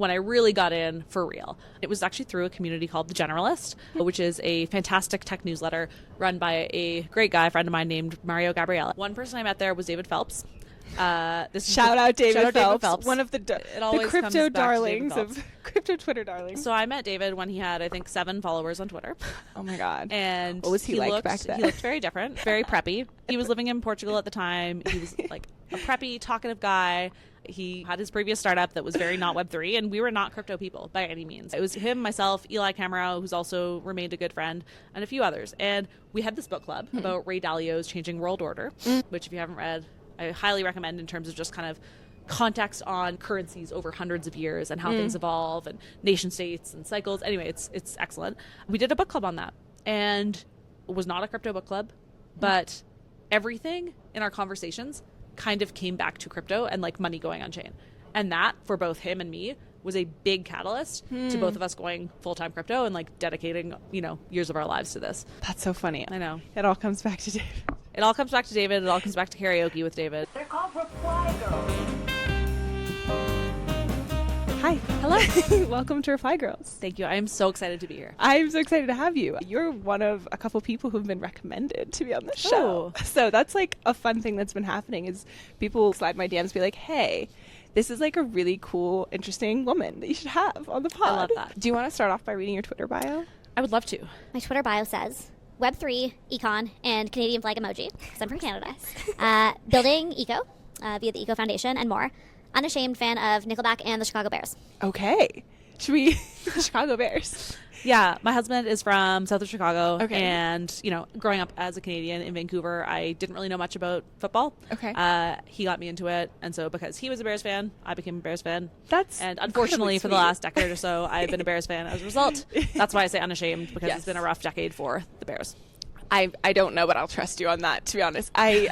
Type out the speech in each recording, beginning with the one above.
when I really got in for real. It was actually through a community called The Generalist, which is a fantastic tech newsletter run by a great guy, a friend of mine named Mario Gabriele. One person I met there was David Phelps. Shout out David Phelps, one of the crypto darlings of crypto Twitter darlings. So I met David when he had, I think, 7 followers on Twitter. Oh my God. And what was he like back then? He looked very different, very preppy. He was living in Portugal at the time. He was like a preppy, talkative guy. He had his previous startup that was very not Web3, and we were not crypto people by any means. It was him, myself, Eli Camero, who's also remained a good friend, and a few others. And we had this book club about Ray Dalio's Changing World Order, which if you haven't read, I highly recommend in terms of just kind of context on currencies over hundreds of years and how things evolve and nation states and cycles. Anyway, it's excellent. We did a book club on that, and it was not a crypto book club, but everything in our conversations kind of came back to crypto and like money going on chain. And that, for both him and me, was a big catalyst to both of us going full-time crypto and like dedicating, years of our lives to this. That's so funny. I know. It all comes back to David. It all comes back to David. It all comes back to karaoke with David. They're called Reply Girls. Hi. Hello. Welcome to Reply Girls. Thank you. I am so excited to be here. I'm so excited to have you. You're one of a couple people who've been recommended to be on the show. Oh. So that's like a fun thing that's been happening is people slide my DMs be like, hey, this is like a really cool, interesting woman that you should have on the pod. I love that. Do you want to start off by reading your Twitter bio? I would love to. My Twitter bio says Web3, econ, and Canadian flag emoji, because I'm from Canada. Building eco via the Eco Foundation and more. Unashamed fan of Nickelback and the Chicago Bears. Okay. Should we... Chicago Bears. Yeah, my husband is from south of Chicago. Okay. And, growing up as a Canadian in Vancouver, I didn't really know much about football. Okay. He got me into it. And so because he was a Bears fan, I became a Bears fan. And unfortunately, incredibly for the sweet. last decade or so, I've been a Bears fan as a result. That's why I say unashamed, because Yes. it's been a rough decade for the Bears. I don't know, but I'll trust you on that, to be honest. I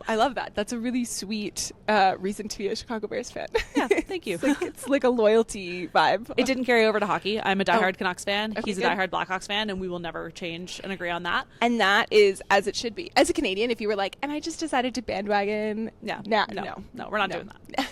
love that. That's a really sweet reason to be a Chicago Bears fan. Yeah, thank you. It's like a loyalty vibe. It didn't carry over to hockey. I'm a diehard Canucks fan. Okay, He's a good. diehard Blackhawks fan, and we will never change and agree on that. And that is as it should be. As a Canadian, if you were like, and I just decided to bandwagon. Yeah. No, We're not doing that.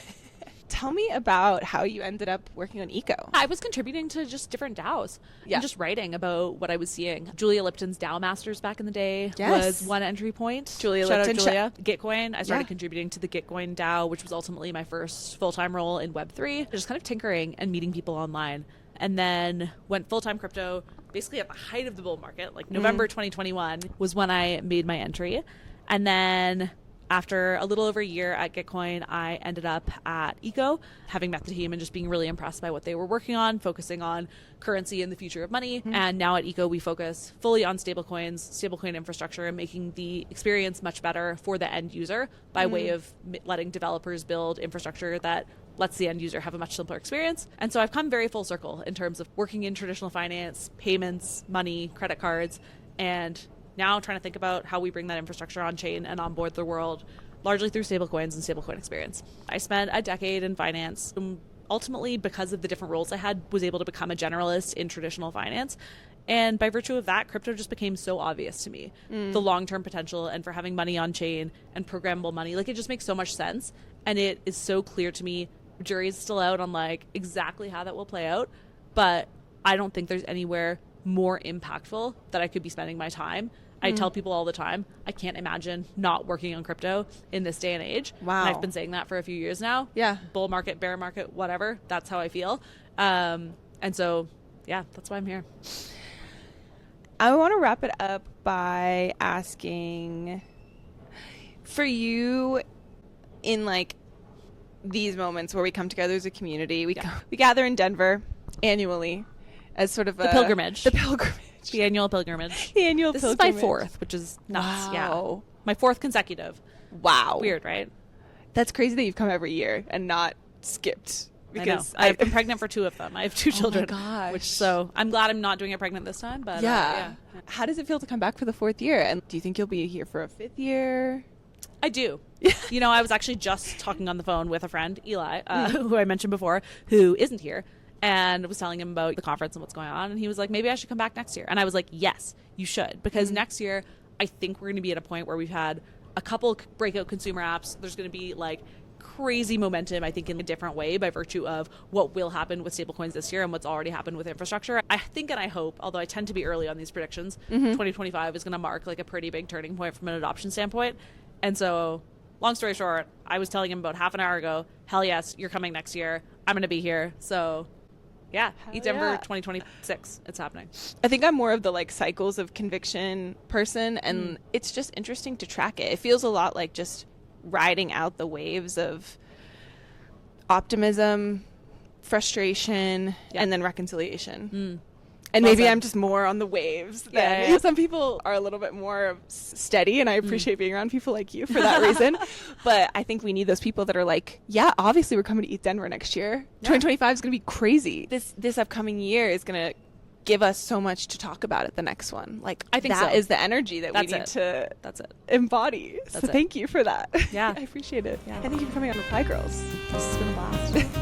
Tell me about how you ended up working on Eco. I was contributing to just different DAOs Yeah. and just writing about what I was seeing. Julia Lipton's DAO Masters back in the day Yes. was one entry point. Julia Shout Lipton. out Julia. Gitcoin. I started Yeah. contributing to the Gitcoin DAO, which was ultimately my first full-time role in Web3. Just kind of tinkering and meeting people online. And then went full-time crypto basically at the height of the bull market. Like November 2021 was when I made my entry. And then after a little over a year at Gitcoin, I ended up at Eco, having met the team and just being really impressed by what they were working on, focusing on currency and the future of money. And now at Eco, we focus fully on stablecoins, stablecoin infrastructure, and making the experience much better for the end user by way of letting developers build infrastructure that lets the end user have a much simpler experience. And so I've come very full circle in terms of working in traditional finance, payments, money, credit cards, and now trying to think about how we bring that infrastructure on chain and onboard the world, largely through stablecoins and stablecoin experience. I spent a decade in finance. Ultimately, because of the different roles I had, was able to become a generalist in traditional finance. And by virtue of that, crypto just became so obvious to me. The long-term potential and for having money on chain and programmable money, like it just makes so much sense. And it is so clear to me, jury's still out on like exactly how that will play out. But I don't think there's anywhere more impactful that I could be spending my time. I tell people all the time, I can't imagine not working on crypto in this day and age. Wow. And I've been saying that for a few years now. Yeah. Bull market, bear market, whatever. That's how I feel. And so, yeah, that's why I'm here. I want to wrap it up by asking, for you, in like these moments where we come together as a community, we gather in Denver annually as sort of The pilgrimage. The pilgrimage. The annual pilgrimage. The annual This pilgrimage. is my fourth, which is nuts. Wow. Yeah. My fourth consecutive. Wow. Weird, right? That's crazy that you've come every year and not skipped. Because I know. I've been pregnant for 2 of them. I have 2 children. Oh my gosh. So I'm glad I'm not doing it pregnant this time. But yeah. How does it feel to come back for the 4th year? And do you think you'll be here for a 5th year? I do. I was actually just talking on the phone with a friend, Eli, who I mentioned before, who isn't here. And was telling him about the conference and what's going on. And he was like, maybe I should come back next year. And I was like, yes, you should. Because next year, I think we're going to be at a point where we've had a couple breakout consumer apps. There's going to be like crazy momentum, I think, in a different way by virtue of what will happen with stablecoins this year and what's already happened with infrastructure. I think and I hope, although I tend to be early on these predictions, 2025 is going to mark like a pretty big turning point from an adoption standpoint. And so, long story short, I was telling him about half an hour ago, hell yes, you're coming next year. I'm going to be here. So yeah, December 2026, it's happening. I think I'm more of the like cycles of conviction person, and it's just interesting to track it. It feels a lot like just riding out the waves of optimism, frustration, and then reconciliation. And maybe I'm just more on the waves than some people are a little bit more steady, and I appreciate being around people like you for that reason. But I think we need those people that are like, yeah, obviously we're coming to Eat Denver next year. 2025 is going to be crazy. This upcoming year is going to give us so much to talk about at the next one. Like, I think that is the energy that we need to embody. So thank you for that. Yeah. I appreciate it. Yeah. And thank you for coming on Reply Girls. This has been a blast.